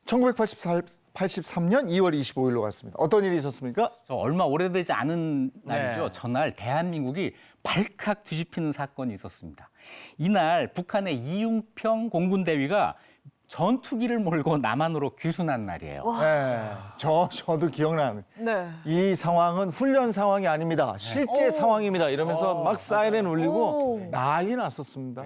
1983년 2월 25일로 갔습니다. 어떤 일이 있었습니까? 얼마 오래되지 않은 날이죠. 전날 대한민국이 발칵 뒤집히는 사건이 있었습니다. 이날 북한의 이융평 공군대위가 전투기를 몰고 남한으로 귀순한 날이에요. 네, 저도 기억나는. 네. 이 상황은 훈련 상황이 아닙니다. 실제 상황입니다. 이러면서 막 사이렌 울리고 난리 났었습니다.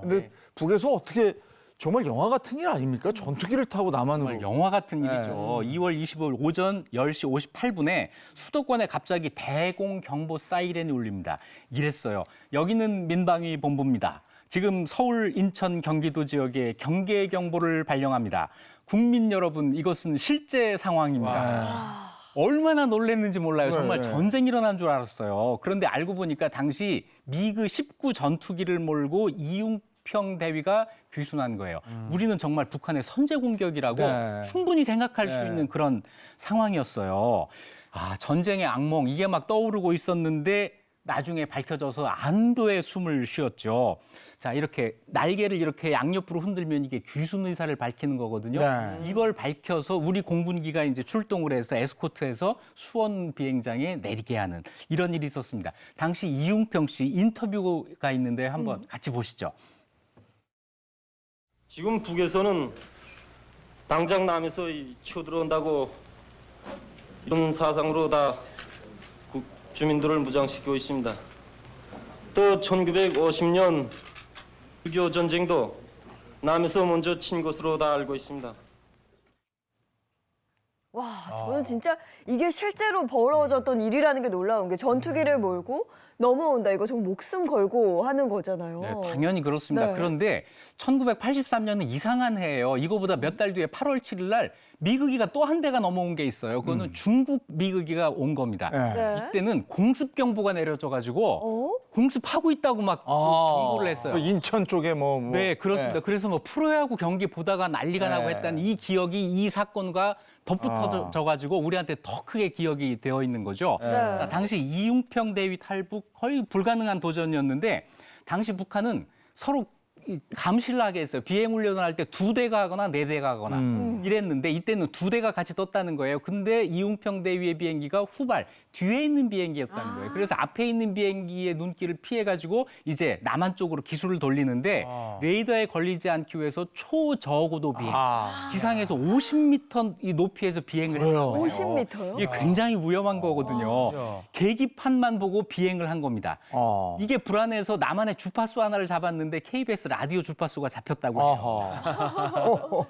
근데 북에서 어떻게 정말 영화 같은 일 아닙니까? 전투기를 타고 남한으로. 정말 영화 같은 일이죠. 2월 25일 오전 10시 58분에 수도권에 갑자기 대공 경보 사이렌이 울립니다. 이랬어요. 여기는 민방위 본부입니다. 지금 서울, 인천, 경기도 지역에 경계 경보를 발령합니다. 국민 여러분, 이것은 실제 상황입니다. 얼마나 놀랐는지 몰라요. 정말 전쟁이 일어난 줄 알았어요. 그런데 알고 보니까 당시 미그 19 전투기를 몰고 이융평 대위가 귀순한 거예요. 우리는 정말 북한의 선제 공격이라고 충분히 생각할 수 있는 그런 상황이었어요. 전쟁의 악몽, 이게 막 떠오르고 있었는데 나중에 밝혀져서 안도의 숨을 쉬었죠. 자, 이렇게 날개를 이렇게 양옆으로 흔들면 이게 귀순 의사를 밝히는 거거든요. 이걸 밝혀서 우리 공군기가 이제 출동을 해서 에스코트해서 수원 비행장에 내리게 하는 이런 일이 있었습니다. 당시 이융평 씨 인터뷰가 있는데 한번 같이 보시죠. 지금 북에서는 당장 남에서 쳐들어온다고 이런 사상으로 다 주민들을 무장시키고 있습니다. 또 1950년 6.25 전쟁도 남에서 먼저 친 것으로 다 알고 있습니다. 와, 저는 진짜 이게 실제로 벌어졌던 일이라는 게 놀라운 게 전투기를 몰고 넘어온다. 이거 정말 목숨 걸고 하는 거잖아요. 네, 당연히 그렇습니다. 네. 그런데 1983년은 이상한 해예요. 이거보다 몇 달 뒤에 8월 7일 날 미그기가 또 한 대가 넘어온 게 있어요. 그거는 중국 미그기가 온 겁니다. 네. 이때는 공습 경보가 내려져가지고 공습하고 있다고 막 경고를 했어요. 인천 쪽에 네, 그렇습니다. 그래서 뭐 프로야구 경기 보다가 난리가 나고 했다는 이 기억이 이 사건과 덧붙어져가지고 우리한테 더 크게 기억이 되어 있는 거죠. 자, 당시 이융평 대위 탈북 거의 불가능한 도전이었는데 당시 북한은 서로 감시를 하게 했어요. 비행 훈련을 할 때 2대가 하거나 4대가 하거나 이랬는데 이때는 2대가 같이 떴다는 거예요. 근데 이융평 대위의 비행기가 후발 뒤에 있는 비행기였다는 거예요. 그래서 앞에 있는 비행기의 눈길을 피해가지고 이제 남한 쪽으로 기술을 돌리는데 레이더에 걸리지 않기 위해서 초저고도 비행, 지상에서 50m 이 높이에서 비행을 해요. 50m요? 이게 굉장히 위험한 거거든요. 계기판만 보고 비행을 한 겁니다. 이게 불안해서 남한의 주파수 하나를 잡았는데 KBS 라디오 주파수가 잡혔다고 해요.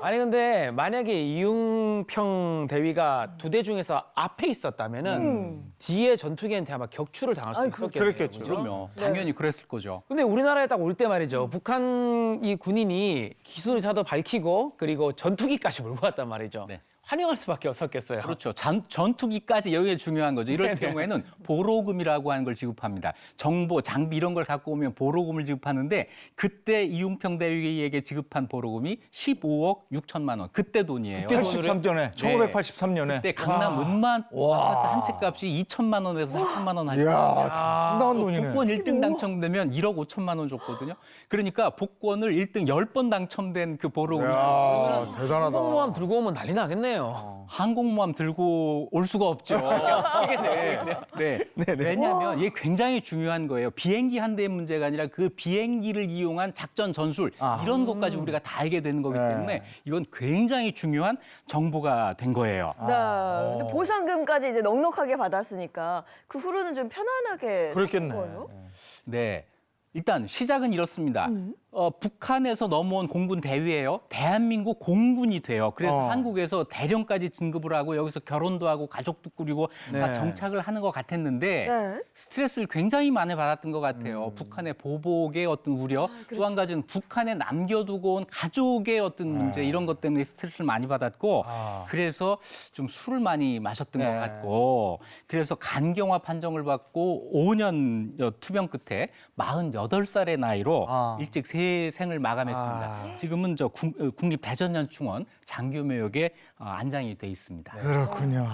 아니 근데 만약에 이융평 대위가 2대 중에서 앞에 있었다면은 뒤에 전투기한테 아마 격추를 당할 수도 있었겠네요. 그랬겠죠. 그죠? 그럼요. 당연히 그랬을 거죠. 근데 우리나라에 딱 올 때 말이죠. 북한 이 군인이 기술 의사도 밝히고 그리고 전투기까지 몰고 왔단 말이죠. 네. 환영할 수밖에 없었겠어요. 그렇죠. 전투기까지 여기에 중요한 거죠. 이럴 경우에는 보로금이라고 하는 걸 지급합니다. 정보, 장비 이런 걸 갖고 오면 보로금을 지급하는데 그때 이융평 대위에게 지급한 보로금이 15억 6천만 원. 그때 돈이에요. 83년에, 1983년에. 그때 강남 은만 아파트 한 채 값이 2천만 원에서 4천만 원 하니까 이야, 상당한 돈이네. 복권 1등 당첨되면 1억 5천만 원 줬거든요. 그러니까 복권을 1등 10번 당첨된 그 보로금이 이야, 대단하다. 항공모함 들고 오면 난리 나겠네요. 항공모함 들고 올 수가 없죠. 네. 왜냐하면 이게 굉장히 중요한 거예요. 비행기 한 대의 문제가 아니라 그 비행기를 이용한 작전 전술 이런 것까지 우리가 다 알게 되는 거기 때문에 이건 굉장히 중요한 정보가 된 거예요. 네. 근데 보상금까지 이제 넉넉하게 받았으니까 그 후로는 좀 편안하게 그랬겠네. 살 거예요? 네. 일단 시작은 이렇습니다. 북한에서 넘어온 공군 대위예요. 대한민국 공군이 돼요. 그래서 한국에서 대령까지 진급을 하고 여기서 결혼도 하고 가족도 꾸리고 막 정착을 하는 것 같았는데 네. 스트레스를 굉장히 많이 받았던 것 같아요. 북한의 보복의 어떤 우려, 또 한 가지는 북한에 남겨두고 온 가족의 어떤 문제 이런 것 때문에 스트레스를 많이 받았고 그래서 좀 술을 많이 마셨던 것 같고 그래서 간경화 판정을 받고 5년 투병 끝에 48살의 나이로 일찍 새 생을 마감했습니다. 지금은 국립대전연충원 장교묘역에 안장이 돼 있습니다. 그렇군요.